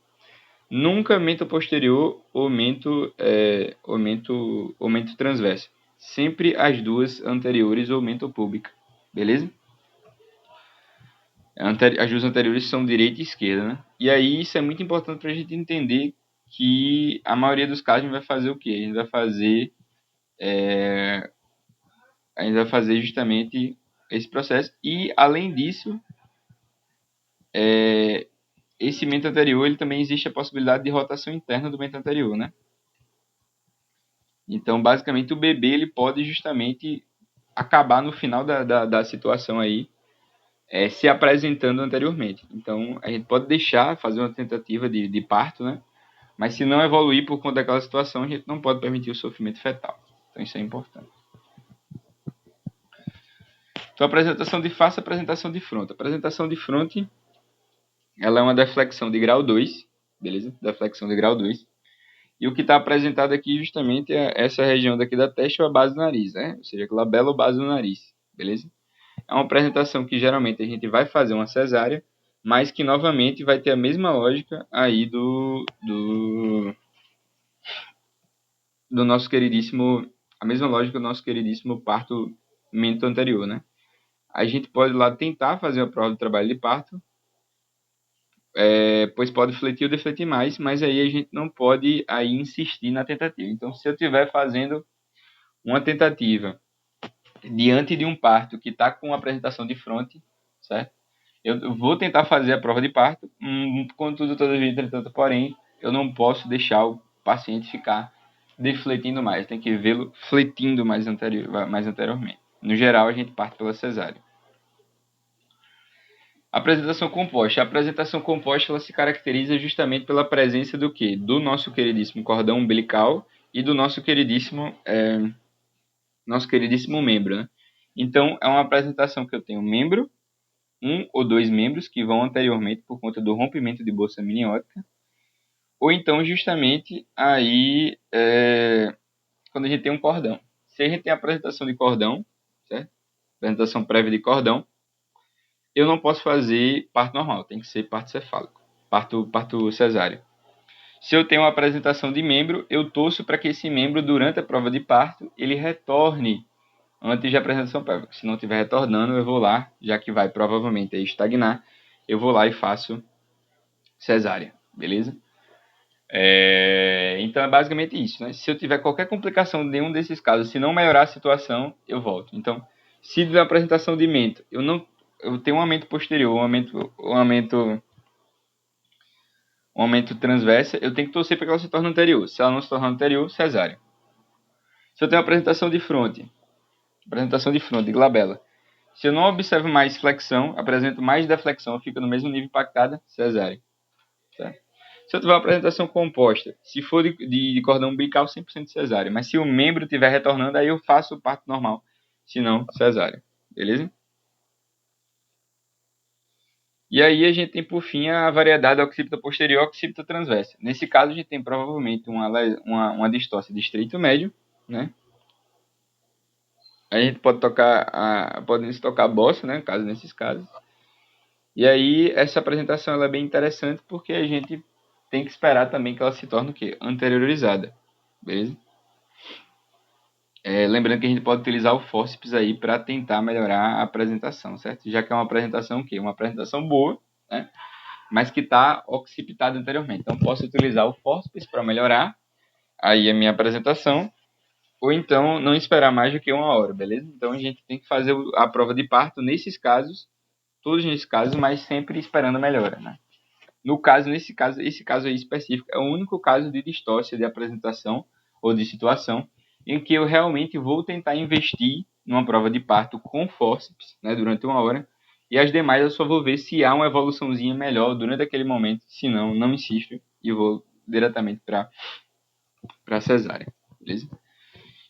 Nunca mento posterior ou mento transverso. Sempre as duas anteriores ou mento púbica, beleza? As duas anteriores são direita e esquerda, né? E aí isso é muito importante para a gente entender que a maioria dos casos a gente vai fazer o quê? A gente vai fazer justamente esse processo. E além disso, esse mente anterior, ele também existe a possibilidade de rotação interna do mente anterior, né? Então, basicamente, o bebê ele pode justamente acabar no final da situação aí, se apresentando anteriormente. Então, a gente pode deixar, fazer uma tentativa de parto, né? Mas se não evoluir por conta daquela situação, a gente não pode permitir o sofrimento fetal. Então, isso é importante. Então, apresentação de face, apresentação de fronte. A apresentação de fronte, ela é uma deflexão de grau 2, beleza? Deflexão de grau 2. E o que está apresentado aqui justamente é essa região daqui da testa ou a base do nariz, né? Ou seja, a labela ou base do nariz, beleza? É uma apresentação que geralmente a gente vai fazer uma cesárea, mas que novamente vai ter a mesma lógica aí do nosso queridíssimo, a mesma lógica do nosso queridíssimo parto mento anterior, né? A gente pode lá tentar fazer a prova de trabalho de parto, pois pode fletir ou defletir mais, mas aí a gente não pode aí insistir na tentativa. Então, se eu estiver fazendo uma tentativa diante de um parto que está com apresentação de fronte, certo? Eu vou tentar fazer a prova de parto, contudo, todavia, entretanto, porém, eu não posso deixar o paciente ficar defletindo mais, tem que vê-lo fletindo mais anteriormente. No geral, a gente parte pela cesárea. Apresentação composta. A apresentação composta ela se caracteriza justamente pela presença do quê? Do nosso queridíssimo cordão umbilical e do nosso queridíssimo membro, né? Então, é uma apresentação que eu tenho membro, um ou dois membros que vão anteriormente por conta do rompimento de bolsa amniótica, ou então justamente aí quando a gente tem um cordão. Se a gente tem a apresentação de cordão, certo? Apresentação prévia de cordão, eu não posso fazer parto normal, tem que ser parto cefálico, parto cesáreo. Se eu tenho uma apresentação de membro, eu torço para que esse membro, durante a prova de parto, ele retorne antes de apresentação pélvica. Se não estiver retornando, eu vou lá, já que vai provavelmente estagnar, eu vou lá e faço cesárea, beleza? Então é basicamente isso, né? Se eu tiver qualquer complicação em nenhum desses casos, se não melhorar a situação, eu volto. Então, se da apresentação de mento, eu tenho um aumento posterior, um aumento transverso, eu tenho que torcer para que ela se torne anterior. Se ela não se tornar anterior, cesárea. Se eu tenho apresentação de fronte, de glabela, se eu não observo mais flexão, apresento mais deflexão, fica no mesmo nível impactada, cesárea. Certo? Se eu tiver uma apresentação composta, se for de cordão umbilical, 100% cesárea. Mas se o membro estiver retornando, aí eu faço o parto normal. Se não, cesárea. Beleza? E aí a gente tem, por fim, a variedade occipita posterior e occipita transversa. Nesse caso, a gente tem provavelmente uma distócia de estreito médio, né? A gente pode se tocar a bossa, né? Nesses casos. E aí, essa apresentação ela é bem interessante porque a gente tem que esperar também que ela se torne o quê? Anteriorizada. Beleza? Lembrando que a gente pode utilizar o fórceps aí para tentar melhorar a apresentação, certo? Já que é uma apresentação o quê? Uma apresentação boa, né? Mas que está occipitada anteriormente. Então, posso utilizar o fórceps para melhorar aí a minha apresentação, ou então não esperar mais do que uma hora, beleza? Então, a gente tem que fazer a prova de parto nesses casos, todos nesses casos, mas sempre esperando a melhora, né? No caso, esse caso aí específico é o único caso de distócia de apresentação ou de situação em que eu realmente vou tentar investir numa prova de parto com fórceps, né, durante uma hora, e as demais eu só vou ver se há uma evoluçãozinha melhor durante aquele momento, se não, não insisto e vou diretamente para cesárea, beleza?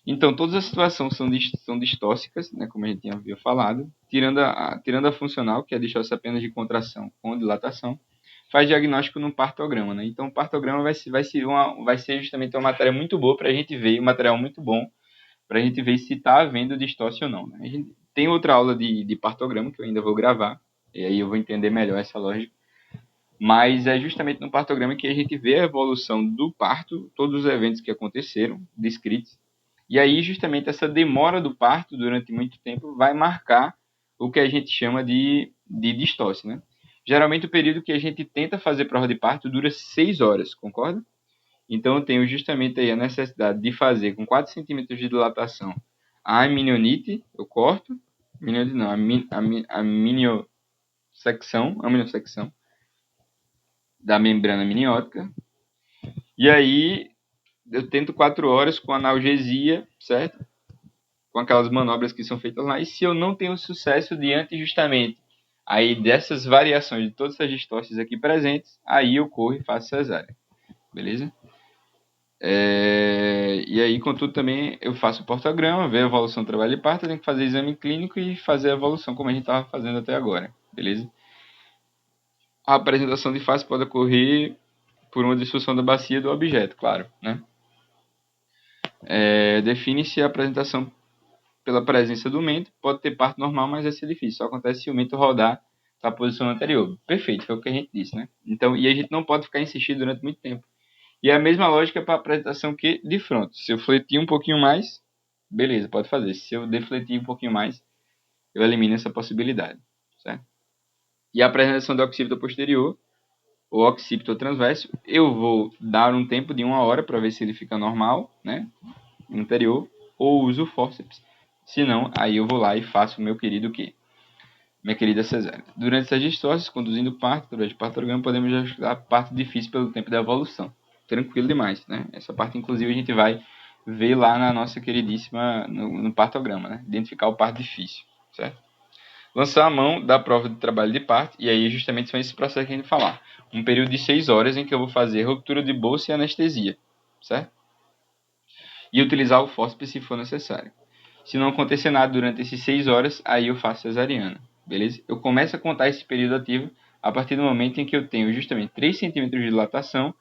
Então, todas as situações são distóxicas, né, como a gente havia falado, tirando a funcional, que é a distócia apenas de contração com dilatação, faz diagnóstico no partograma, né? Então, o partograma vai ser justamente uma matéria muito boa para a gente ver, um material muito bom para a gente ver se está havendo distócia ou não, né? A gente tem outra aula de partograma que eu ainda vou gravar, e aí eu vou entender melhor essa lógica, mas é justamente no partograma que a gente vê a evolução do parto, todos os eventos que aconteceram, descritos, e aí justamente essa demora do parto durante muito tempo vai marcar o que a gente chama de de distócia, né? Geralmente o período que a gente tenta fazer prova de parto dura 6 horas, concorda? Então eu tenho justamente aí a necessidade de fazer com 4 centímetros de dilatação a amnionite, eu corto, amnionite não, a amniosecção da membrana amniótica, e aí eu tento 4 horas com analgesia, certo? Com aquelas manobras que são feitas lá, e se eu não tenho sucesso diante justamente aí dessas variações de todas essas distorções aqui presentes, aí eu corro e faço cesárea, beleza? E aí, contudo, também eu faço o portograma, ver a evolução do trabalho de parto, eu tenho que fazer exame clínico e fazer a evolução como a gente estava fazendo até agora, beleza? A apresentação de face pode ocorrer por uma disfunção da bacia do objeto, claro, né? Define-se a apresentação pela presença do mento, pode ter parto normal, mas vai ser difícil, só acontece se o mento rodar para a posição anterior. Perfeito, foi o que a gente disse, né? Então, e a gente não pode ficar insistindo durante muito tempo. E a mesma lógica para a apresentação que de fronto. Se eu fletir um pouquinho mais, beleza, pode fazer. Se eu defletir um pouquinho mais, eu elimino essa possibilidade, certo? E a apresentação do occipito posterior, ou occipito transverso, eu vou dar um tempo de 1 hora para ver se ele fica normal, né? Anterior, ou uso o fórceps. Se não, aí eu vou lá e faço o meu querido quê? Minha querida cesárea. Durante essas distorções, conduzindo o parto, através de partograma, podemos ajustar a parte difícil pelo tempo da evolução. Tranquilo demais, né? Essa parte, inclusive, a gente vai ver lá na nossa queridíssima, no partograma, né? Identificar o parto difícil, certo? Lançar a mão da prova de trabalho de parto, e aí justamente são esses processos que a gente vai falar. Um período de 6 horas em que eu vou fazer ruptura de bolsa e anestesia, certo? E utilizar o fórceps se for necessário. Se não acontecer nada durante esses 6 horas, aí eu faço cesariana, beleza? Eu começo a contar esse período ativo a partir do momento em que eu tenho justamente 3 centímetros de dilatação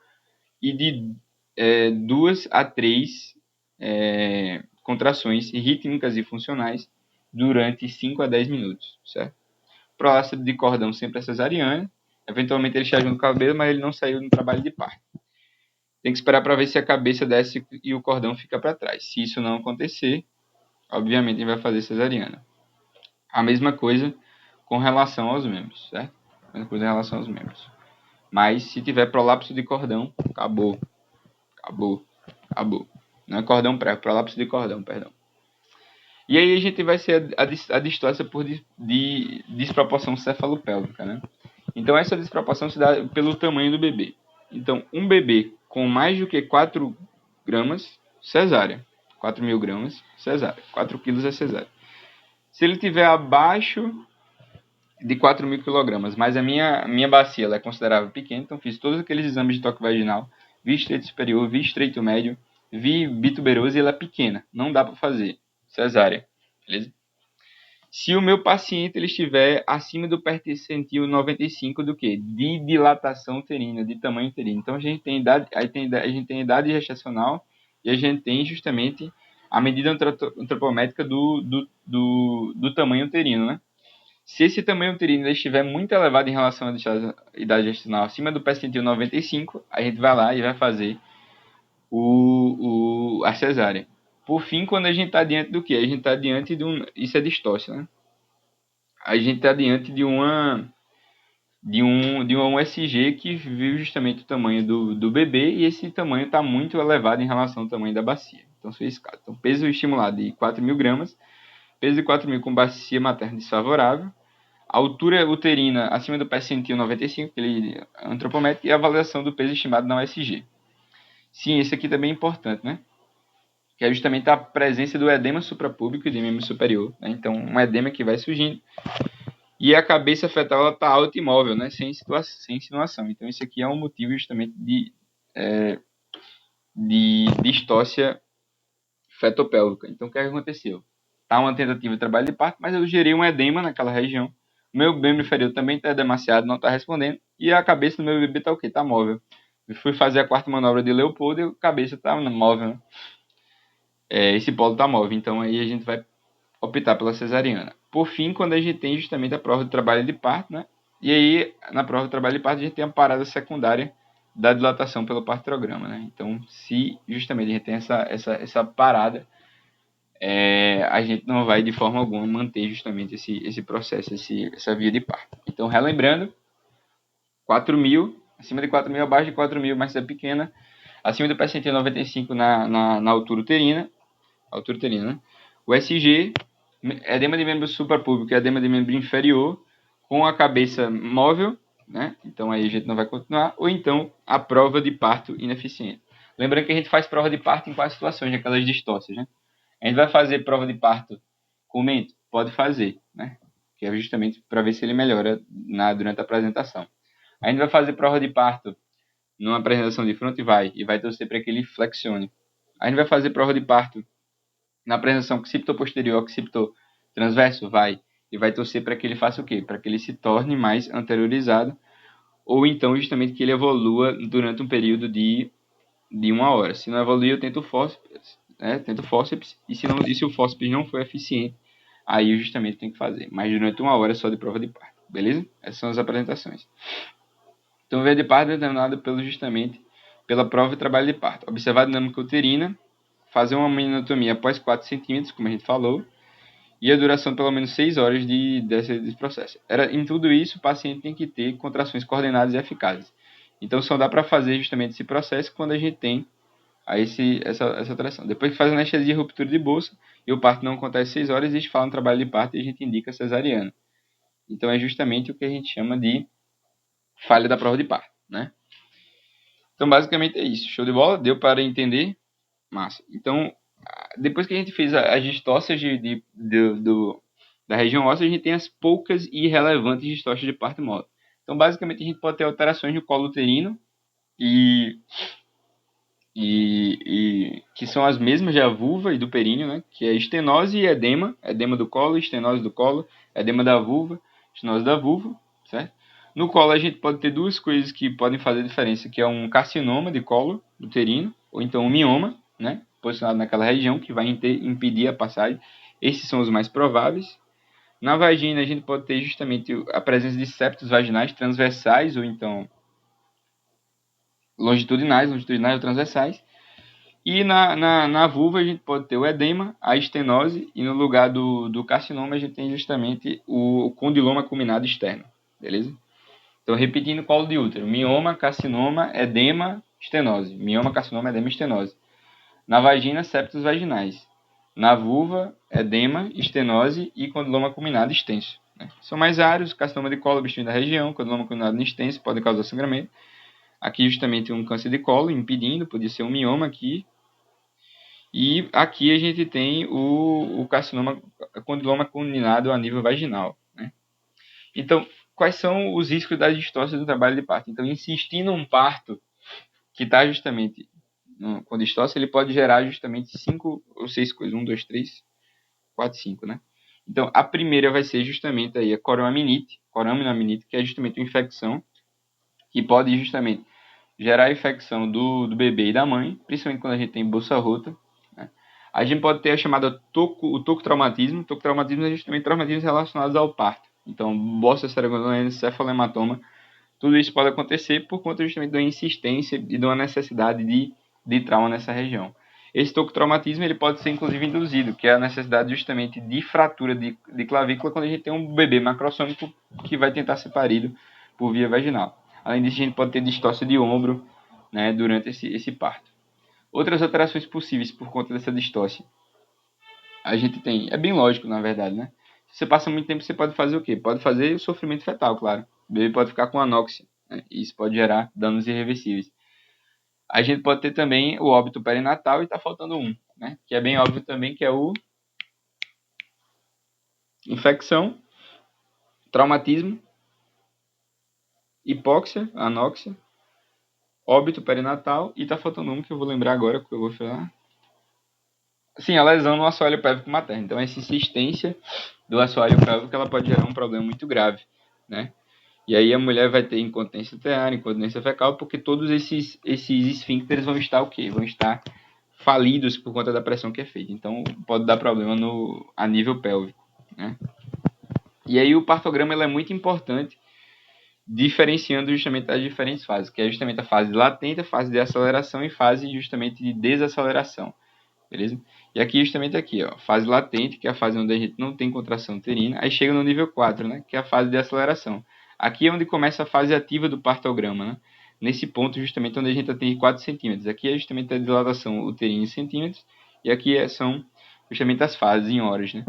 e de 2 a 3 contrações rítmicas e funcionais durante 5 a 10 minutos, certo? Prolapso de cordão sempre é cesariana. Eventualmente ele está junto com a cabeça, mas ele não saiu no trabalho de parto. Tem que esperar para ver se a cabeça desce e o cordão fica para trás. Se isso não acontecer, obviamente ele vai fazer cesariana. A mesma coisa com relação aos membros, certo? A mesma coisa em relação aos membros. Mas se tiver prolapso de cordão, acabou. Acabou. Acabou. Não é cordão pré, é prolapso de cordão, perdão. E aí a gente vai ser a distócia por de desproporção cefalopélvica, né? Então essa desproporção se dá pelo tamanho do bebê. Então um bebê com mais do que 4 gramas, cesárea. 4.000 gramas, cesárea. 4 quilos é cesárea. Se ele tiver abaixo de 4.000 quilogramas, mas a minha bacia ela é considerável pequena, então fiz todos aqueles exames de toque vaginal, vi estreito superior, vi estreito médio, vi bituberose e ela é pequena, não dá para fazer cesárea, beleza? Se o meu paciente ele estiver acima do percentil 95 do que? De dilatação uterina, de tamanho uterino. Então a gente tem idade, a gente tem idade gestacional e a gente tem justamente a medida antropométrica do tamanho uterino, né? Se esse tamanho uterino estiver muito elevado em relação à idade gestacional, acima do percentil 95, a gente vai lá e vai fazer a cesárea. Por fim, quando a gente está diante do que? A gente está diante de isso é distócia, né? A gente está diante de uma USG que viu justamente o tamanho do bebê e esse tamanho está muito elevado em relação ao tamanho da bacia. Então, foi esse caso. Então, peso estimulado de 4.000 gramas, peso de 4.000 com bacia materna desfavorável, a altura uterina acima do percentil 95, aquele antropométrico, e a avaliação do peso estimado na USG. Sim, esse aqui também é importante, né? Que é justamente a presença do edema suprapúbico e de membro superior. Né? Então, um edema que vai surgindo. E a cabeça fetal está alta e imóvel, né? Sem insinuação. Então, esse aqui é um motivo justamente de distócia fetopélvica. Então, o que aconteceu? Tá uma tentativa de trabalho de parto, mas eu gerei um edema naquela região. Meu membro inferior também está demasiado, não está respondendo. E a cabeça do meu bebê está o quê? Está móvel. Eu fui fazer a quarta manobra de Leopoldo e a cabeça está móvel. Né? Esse polo está móvel. Então aí a gente vai optar pela cesariana. Por fim, quando a gente tem justamente a prova de trabalho de parto, né? E aí, na prova de trabalho de parto, a gente tem a parada secundária da dilatação pelo partrograma, né? Então, se justamente a gente tem essa parada a gente não vai de forma alguma manter justamente esse processo, essa via de parto. Então, relembrando, 4.000, acima de 4.000, abaixo de 4.000, mas é pequena, acima do paciente 95 na altura uterina, né? O SG, edema de membro suprapúbico e edema de membro inferior, com a cabeça móvel, né? Então aí a gente não vai continuar, ou então a prova de parto ineficiente. Lembrando que a gente faz prova de parto em quais situações, aquelas distócias, né? A gente vai fazer prova de parto com mento? Pode fazer, né? Que é justamente para ver se ele melhora durante a apresentação. A gente vai fazer prova de parto numa apresentação de fronte e vai torcer para que ele flexione. A gente vai fazer prova de parto na apresentação occipito-posterior, occipito-transverso, e vai torcer para que ele faça o quê? Para que ele se torne mais anteriorizado, ou então justamente que ele evolua durante um período de 1 hora. Se não evoluir, eu tento fórceps, né? Tento fórceps, e se o fórceps não for eficiente, aí eu justamente tenho que fazer. Mas durante 1 hora só de prova de parto, beleza? Essas são as apresentações. Então, o veio de parto é determinado justamente pela prova e trabalho de parto. Observar a dinâmica uterina, fazer uma mionotomia após 4 centímetros, como a gente falou, e a duração de pelo menos 6 horas desse processo. Em tudo isso, o paciente tem que ter contrações coordenadas e eficazes. Então, só dá para fazer justamente esse processo quando a gente tem essa alteração. Depois que faz a anestesia e ruptura de bolsa, e o parto não acontece 6 horas, existe fala no trabalho de parto e a gente indica cesariana. Então, é justamente o que a gente chama de falha da prova de parto, né? Então, basicamente é isso. Show de bola? Deu para entender? Massa. Então, depois que a gente fez as distócias da região óssea, a gente tem as poucas e irrelevantes distócias de parto mola. Então, basicamente, a gente pode ter alterações no colo uterino e que são as mesmas da vulva e do períneo, né? Que é estenose e edema do colo, estenose do colo, edema da vulva, estenose da vulva, certo? No colo a gente pode ter duas coisas que podem fazer diferença, que é um carcinoma de colo uterino, ou então um mioma, né? Posicionado naquela região, que vai impedir a passagem. Esses são os mais prováveis. Na vagina a gente pode ter justamente a presença de septos vaginais transversais, ou então longitudinais ou transversais. E na vulva a gente pode ter o edema, a estenose, e no lugar do carcinoma a gente tem justamente o condiloma culminado externo, beleza? Então, repetindo, colo de útero: mioma, carcinoma, edema, estenose. Mioma, carcinoma, edema, estenose. Na vagina, septos vaginais. Na vulva, edema, estenose e condiloma culminado extenso, né? São mais raros: carcinoma de colo obstruindo a região, condiloma culminado extenso, pode causar sangramento. Aqui justamente um câncer de colo impedindo, podia ser um mioma aqui. E aqui a gente tem o carcinoma condiloma culminado a nível vaginal, né? Então, quais são os riscos das distócias do trabalho de parto? Então, insistir num parto que está justamente com distócia, ele pode gerar justamente 5 ou 6 coisas. 1, 2, 3, 4, 5, né? Então, a primeira vai ser justamente aí a coroaminite, que é justamente uma infecção que pode justamente gerar a infecção do bebê e da mãe, principalmente quando a gente tem bolsa rota, né? A gente pode ter a chamada o tocotraumatismo. O tocotraumatismo é justamente traumatismos relacionados ao parto. Então, bosta cerebral, cefalohematoma, tudo isso pode acontecer por conta justamente da insistência e de uma necessidade de trauma nessa região. Esse tocotraumatismo ele pode ser inclusive induzido, que é a necessidade justamente de fratura de clavícula quando a gente tem um bebê macrossômico que vai tentar ser parido por via vaginal. Além disso, a gente pode ter distócia de ombro, né, durante esse parto. Outras alterações possíveis por conta dessa distócia, a gente tem, é bem lógico na verdade, né? Se você passa muito tempo, você pode fazer o quê? Pode fazer o sofrimento fetal, claro. O bebê pode ficar com anóxia, né? E isso pode gerar danos irreversíveis. A gente pode ter também o óbito perinatal e tá faltando um, né? Que é bem óbvio também, que é o infecção, traumatismo, hipóxia, anóxia, óbito perinatal e tá faltando um que eu vou lembrar agora, que eu vou falar. Sim, a lesão no assoalho pélvico materno. Então, essa insistência do assoalho pélvico ela pode gerar um problema muito grave, né? E aí a mulher vai ter incontinência uterina, incontinência fecal, porque todos esses esfíncteres vão estar o quê? Vão estar falidos por conta da pressão que é feita. Então, pode dar problema a nível pélvico, né? E aí o partograma ele é muito importante, diferenciando justamente as diferentes fases, que é justamente a fase latente, a fase de aceleração e fase justamente de desaceleração, beleza? E aqui justamente aqui, ó, fase latente, que é a fase onde a gente não tem contração uterina. Aí chega no nível 4, né, que é a fase de aceleração. Aqui é onde começa a fase ativa do partograma, né? Nesse ponto justamente onde a gente atinge 4 centímetros. Aqui é justamente a dilatação uterina em centímetros. E aqui são justamente as fases em horas, né?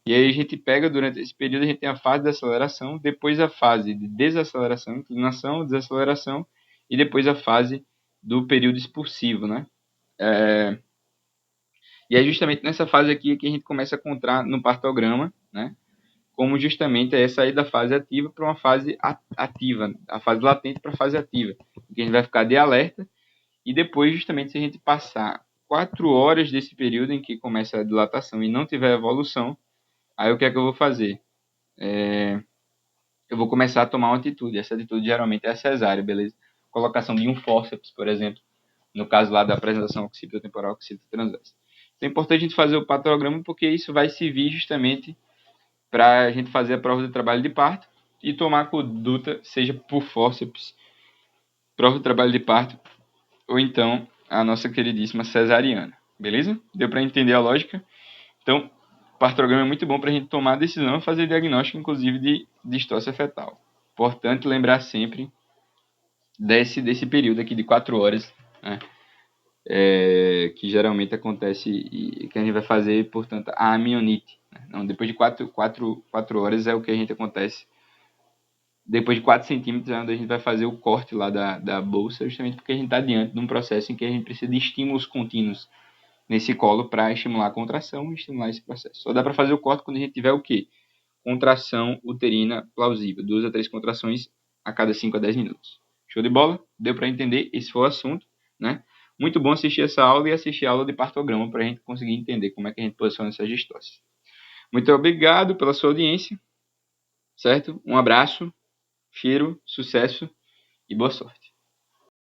E aí a gente pega durante esse período, a gente tem a fase de aceleração, depois a fase de desaceleração, inclinação, desaceleração, e depois a fase do período expulsivo, né? E é justamente nessa fase aqui que a gente começa a encontrar no partograma, né? Como justamente é sair da fase ativa para uma fase ativa, a fase latente para a fase ativa. Que a gente vai ficar de alerta e depois, justamente, se a gente passar 4 horas desse período em que começa a dilatação e não tiver evolução, aí o que é que eu vou fazer? Eu vou começar a tomar uma atitude. Essa atitude geralmente é a cesárea, beleza? Colocação de um fórceps, por exemplo, no caso lá da apresentação occipitotemporal, occipitotransversa. Então é importante a gente fazer o patograma porque isso vai servir justamente para a gente fazer a prova de trabalho de parto e tomar a conduta, seja por fórceps, prova de trabalho de parto, ou então a nossa queridíssima cesariana. Beleza? Deu para entender a lógica? Então, o partograma é muito bom para a gente tomar a decisão e fazer diagnóstico, inclusive, de distócia fetal. Importante lembrar sempre desse período aqui de 4 horas, né? Que geralmente acontece e que a gente vai fazer, portanto, a amionite. Né? Então, depois de 4 horas é o que a gente acontece. Depois de 4 centímetros é onde a gente vai fazer o corte lá da bolsa, justamente porque a gente está diante de um processo em que a gente precisa de estímulos contínuos nesse colo para estimular a contração e estimular esse processo. Só dá para fazer o corte quando a gente tiver o quê? Contração uterina plausível. 2 a 3 contrações a cada 5 a 10 minutos. Show de bola? Deu para entender? Esse foi o assunto, né? Muito bom assistir essa aula e assistir a aula de partograma para a gente conseguir entender como é que a gente posiciona essas distócias. Muito obrigado pela sua audiência, certo? Um abraço, cheiro, sucesso e boa sorte.